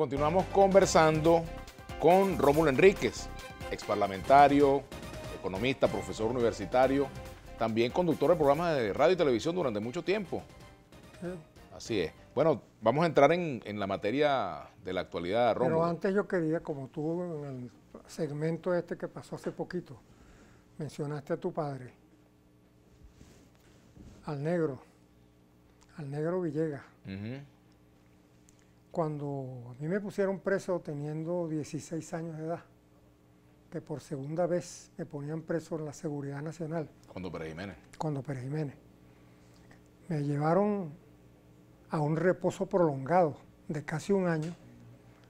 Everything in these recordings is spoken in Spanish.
continuamos conversando con Rómulo Enríquez, exparlamentario, economista, profesor universitario, también conductor de programas de radio y televisión durante mucho tiempo. Sí. Así es. Bueno, vamos a entrar en la materia de la actualidad, Rómulo. Pero antes yo quería, como tú en el segmento este que pasó hace poquito, mencionaste a tu padre, al negro Villegas. Cuando a mí me pusieron preso teniendo 16 años de edad, que por segunda vez me ponían preso en la Seguridad Nacional. Cuando Pérez Jiménez. Cuando Pérez Jiménez. Me llevaron a un reposo prolongado de casi un año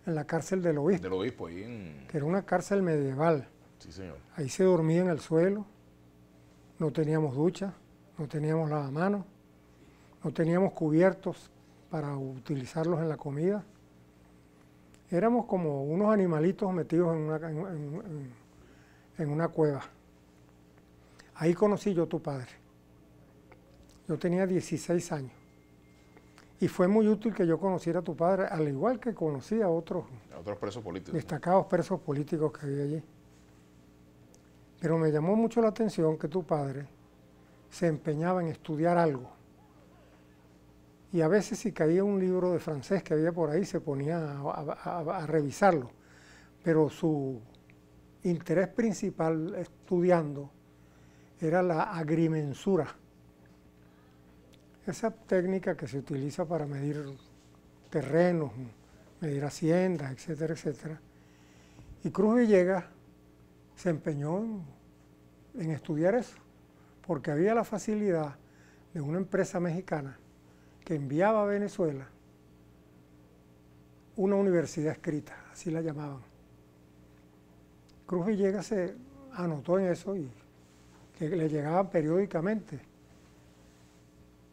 en la cárcel del Obispo. Del Obispo, ahí en... Que era una cárcel medieval. Sí, señor. Ahí se dormía en el suelo, no teníamos ducha, no teníamos lavamanos, no teníamos cubiertos para utilizarlos en la comida. Éramos como unos animalitos metidos en una cueva. Ahí conocí yo a tu padre. Yo tenía 16 años. Y fue muy útil que yo conociera a tu padre, al igual que conocí a otros presos políticos. Destacados presos políticos que había allí. Pero me llamó mucho la atención que tu padre se empeñaba en estudiar algo. Y a veces si caía un libro de francés que había por ahí, se ponía a revisarlo. Pero su interés principal estudiando era la agrimensura. Esa técnica que se utiliza para medir terrenos, medir haciendas, etcétera, etcétera. Y Cruz Villegas se empeñó en estudiar eso, porque había la facilidad de una empresa mexicana que enviaba a Venezuela una universidad escrita, así la llamaban. Cruz Villegas se anotó en eso y que le llegaban periódicamente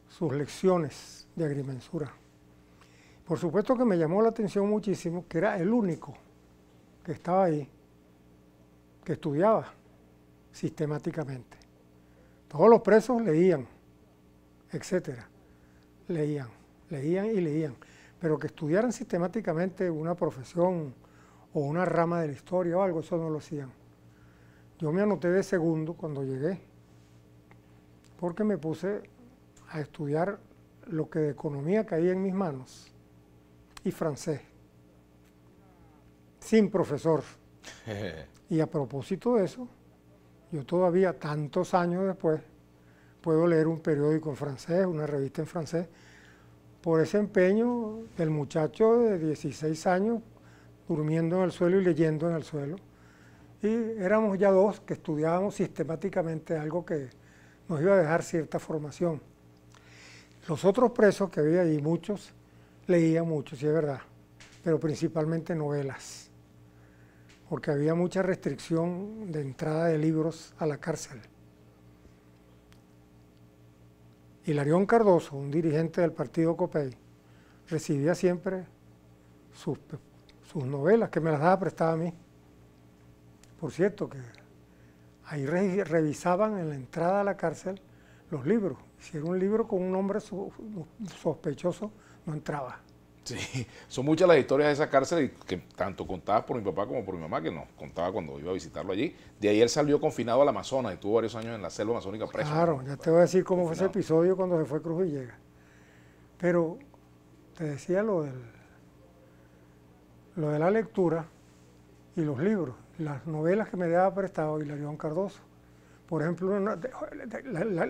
sus lecciones de agrimensura. Por supuesto que me llamó la atención muchísimo que era el único que estaba ahí, que estudiaba sistemáticamente. Todos los presos leían, etcétera. Leían y leían, pero que estudiaran sistemáticamente una profesión o una rama de la historia o algo, eso no lo hacían. Yo me anoté de segundo cuando llegué, porque me puse a estudiar lo que de economía caía en mis manos y francés, sin profesor. Y a propósito de eso, yo todavía, tantos años después, puedo leer un periódico en francés, una revista en francés, por ese empeño del muchacho de 16 años, durmiendo en el suelo y leyendo en el suelo. Y éramos ya dos que estudiábamos sistemáticamente algo que nos iba a dejar cierta formación. Los otros presos que había allí, muchos, leían mucho, sí es verdad, pero principalmente novelas, porque había mucha restricción de entrada de libros a la cárcel. Hilarión Cardoso, un dirigente del partido Copey, recibía siempre sus novelas, que me las daba prestadas a mí. Por cierto, que ahí revisaban en la entrada a la cárcel los libros. Si era un libro con un nombre sospechoso, no entraba. Sí, son muchas las historias de esa cárcel que tanto contadas por mi papá como por mi mamá, que nos contaba cuando iba a visitarlo allí. De ahí él salió confinado al Amazonas y estuvo varios años en la selva amazónica preso. Claro, ya te voy a decir cómo fue ese episodio cuando se fue Cruz Villegas. Pero te decía lo de la lectura y los libros, las novelas que me daba prestado Hilarión Cardoso. Por ejemplo,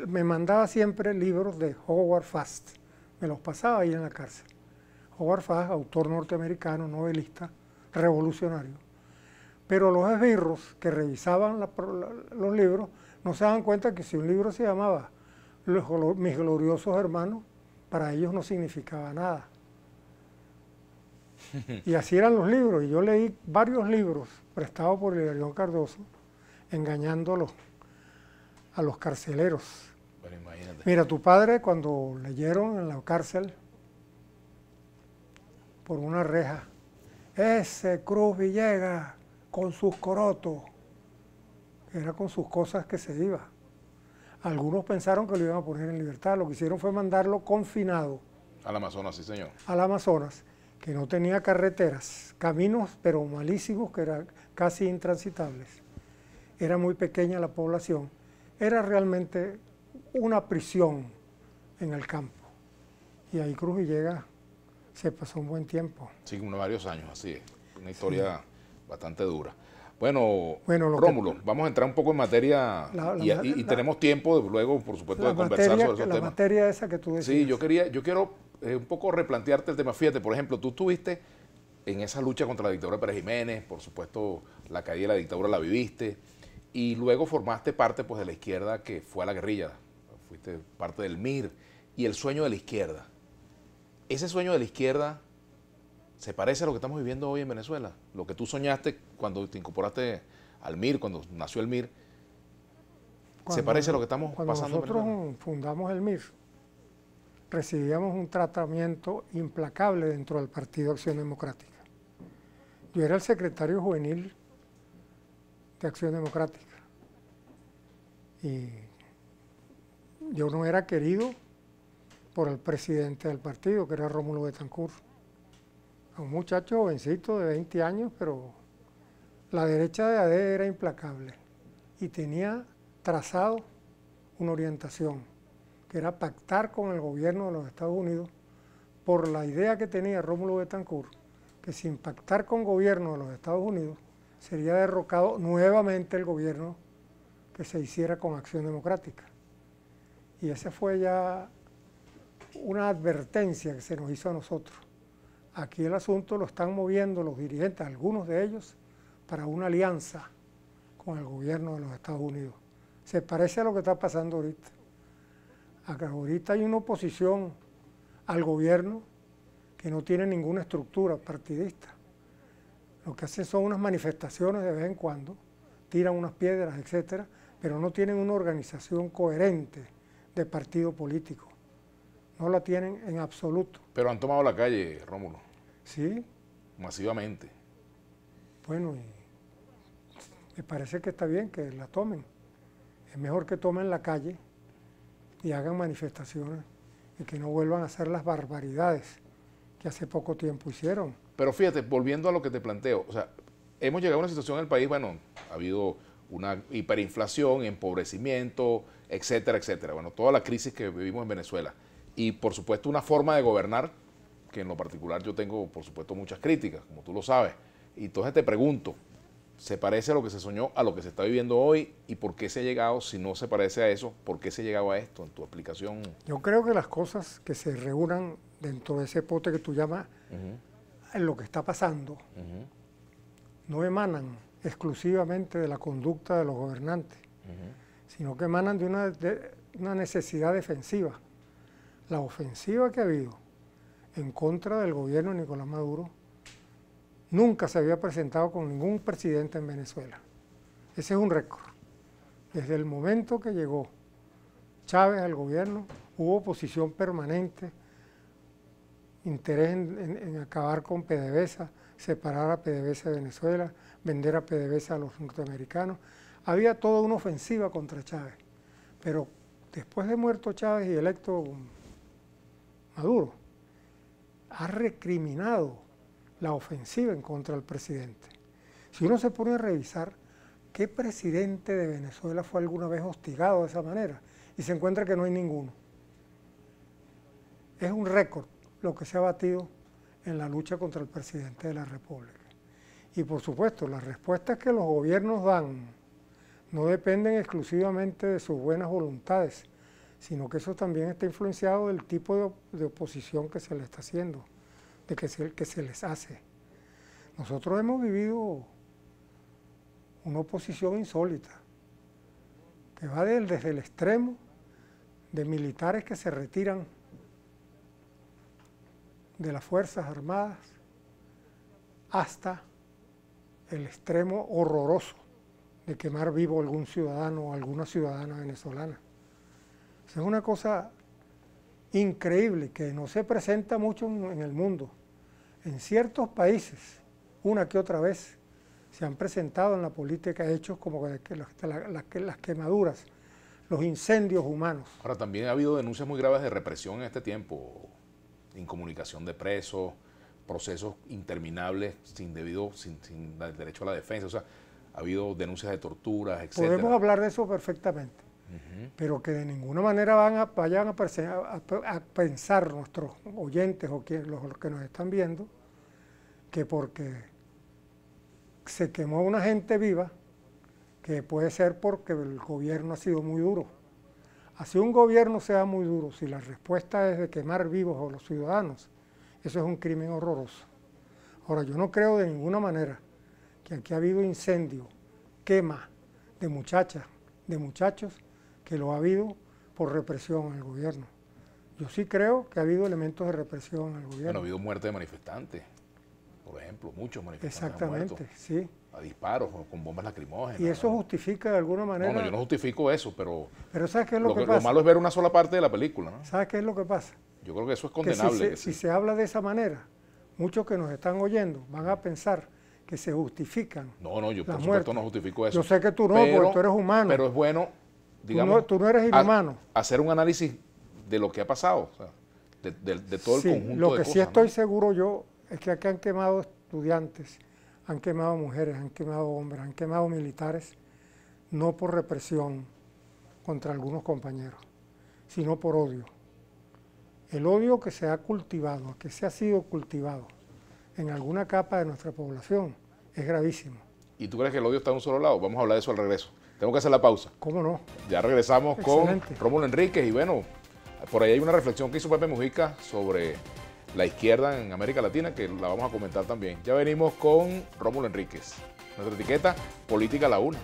me mandaba siempre libros de Howard Fast, me los pasaba ahí en la cárcel. Howard Fast, autor norteamericano, novelista, revolucionario. Pero los esbirros que revisaban los libros no se daban cuenta que si un libro se llamaba Mis gloriosos hermanos, para ellos no significaba nada. Y así eran los libros. Y yo leí varios libros prestados por Hilarión Cardoso, engañando a los carceleros. Pero imagínate. Mira, tu padre cuando leyeron en la cárcel por una reja, ese Cruz Villegas con sus corotos, era con sus cosas que se iba. Algunos pensaron que lo iban a poner en libertad, lo que hicieron fue mandarlo confinado Al Amazonas, sí señor. al Amazonas, que no tenía carreteras, caminos pero malísimos que eran casi intransitables. Era muy pequeña la población, era realmente una prisión en el campo. Y ahí Cruz Villegas se pasó un buen tiempo. Sí, varios años, así es. Una historia bastante dura. Bueno, Rómulo, vamos a entrar un poco en materia y tenemos tiempo luego, por supuesto, de conversar sobre esos temas. La materia esa que tú decías. Sí, yo quiero un poco replantearte el tema. Fíjate, por ejemplo, tú estuviste en esa lucha contra la dictadura de Pérez Jiménez, por supuesto, la caída de la dictadura la viviste, y luego formaste parte pues, de la izquierda que fue a la guerrilla, fuiste parte del MIR, y el sueño de la izquierda. Ese sueño de la izquierda se parece a lo que estamos viviendo hoy en Venezuela. Lo que tú soñaste cuando te incorporaste al MIR, cuando nació el MIR, ¿se parece a lo que estamos pasando en Venezuela? Cuando nosotros fundamos el MIR, recibíamos un tratamiento implacable dentro del Partido Acción Democrática. Yo era el secretario juvenil de Acción Democrática y yo no era querido por el presidente del partido, que era Rómulo Betancourt. Un muchacho jovencito de 20 años, pero la derecha de AD era implacable y tenía trazado una orientación, que era pactar con el gobierno de los Estados Unidos por la idea que tenía Rómulo Betancourt, que sin pactar con el gobierno de los Estados Unidos sería derrocado nuevamente el gobierno que se hiciera con Acción Democrática. Y esa fue ya una advertencia que se nos hizo a nosotros. Aquí el asunto lo están moviendo los dirigentes, algunos de ellos, para una alianza con el gobierno de los Estados Unidos. Se parece a lo que está pasando ahorita. Acá ahorita hay una oposición al gobierno que no tiene ninguna estructura partidista. Lo que hacen son unas manifestaciones de vez en cuando, tiran unas piedras, etcétera, pero no tienen una organización coherente de partido político. No la tienen en absoluto. Pero han tomado la calle, Rómulo. Sí. Masivamente. Bueno, y me parece que está bien que la tomen. Es mejor que tomen la calle y hagan manifestaciones y que no vuelvan a hacer las barbaridades que hace poco tiempo hicieron. Pero fíjate, volviendo a lo que te planteo, o sea, hemos llegado a una situación en el país, bueno, ha habido una hiperinflación, empobrecimiento, etcétera, etcétera. Bueno, toda la crisis que vivimos en Venezuela. Y por supuesto una forma de gobernar que en lo particular yo tengo, por supuesto, muchas críticas, como tú lo sabes. Y entonces te pregunto, ¿se parece a lo que se soñó, a lo que se está viviendo hoy? ¿Y por qué se ha llegado, si no se parece a eso, por qué se ha llegado a esto en tu aplicación? Yo creo que las cosas que se reúnan dentro de ese pote que tú llamas en lo que está pasando no emanan exclusivamente de la conducta de los gobernantes, sino que emanan de una necesidad defensiva. La ofensiva que ha habido en contra del gobierno de Nicolás Maduro nunca se había presentado con ningún presidente en Venezuela. Ese es un récord. Desde el momento que llegó Chávez al gobierno, hubo oposición permanente, interés en acabar con PDVSA, separar a PDVSA de Venezuela, vender a PDVSA a los norteamericanos. Había toda una ofensiva contra Chávez. Pero después de muerto Chávez y electo Maduro, ha recriminado la ofensiva en contra del presidente. Si uno se pone a revisar qué presidente de Venezuela fue alguna vez hostigado de esa manera, y se encuentra que no hay ninguno. Es un récord lo que se ha batido en la lucha contra el presidente de la República. Y por supuesto, las respuestas que los gobiernos dan no dependen exclusivamente de sus buenas voluntades, sino que eso también está influenciado del tipo de oposición que se le está haciendo, de que se les hace. Nosotros hemos vivido una oposición insólita, que va desde el extremo de militares que se retiran de las Fuerzas Armadas hasta el extremo horroroso de quemar vivo a algún ciudadano o alguna ciudadana venezolana. Es una cosa increíble que no se presenta mucho en el mundo. En ciertos países, una que otra vez, se han presentado en la política hechos como las quemaduras, los incendios humanos. Ahora, también ha habido denuncias muy graves de represión en este tiempo, incomunicación de presos, procesos interminables sin el derecho a la defensa. O sea, ha habido denuncias de torturas, etc. Podemos hablar de eso perfectamente, pero que de ninguna manera vayan a pensar nuestros oyentes o los que nos están viendo que porque se quemó una gente viva, que puede ser porque el gobierno ha sido muy duro. Así un gobierno sea muy duro, si la respuesta es de quemar vivos a los ciudadanos, eso es un crimen horroroso. Ahora, yo no creo de ninguna manera que aquí ha habido incendio, quema de muchachas, de muchachos, que lo ha habido por represión en el gobierno. Yo sí creo que ha habido elementos de represión en el gobierno. Bueno, ha habido muerte de manifestantes, por ejemplo, muchos manifestantes Exactamente, han muerto sí. a disparos o con bombas lacrimógenas. Y eso justifica de alguna manera... No, yo no justifico eso, pero ¿sabes qué es lo que pasa? Lo malo es ver una sola parte de la película, ¿no? ¿Sabes qué es lo que pasa? Yo creo que eso es condenable. Si se habla de esa manera, muchos que nos están oyendo van a pensar que se justifican. No, yo por supuesto no justifico eso. Yo sé que tú no, porque tú eres humano. Pero es bueno, digamos, tú no eres inhumano. Hacer un análisis de lo que ha pasado, o sea, de todo el conjunto de cosas. Lo que sí estoy seguro yo es que aquí han quemado estudiantes, han quemado mujeres, han quemado hombres, han quemado militares, no por represión contra algunos compañeros, sino por odio. El odio que se ha cultivado, que se ha sido cultivado en alguna capa de nuestra población es gravísimo. ¿Y tú crees que el odio está en un solo lado? Vamos a hablar de eso al regreso. Tengo que hacer la pausa. ¿Cómo no? Ya regresamos Excelente. con Rómulo Enríquez y bueno, por ahí hay una reflexión que hizo Pepe Mujica sobre la izquierda en América Latina que la vamos a comentar también. Ya venimos con Rómulo Enríquez. Nuestra etiqueta, Política a la Una.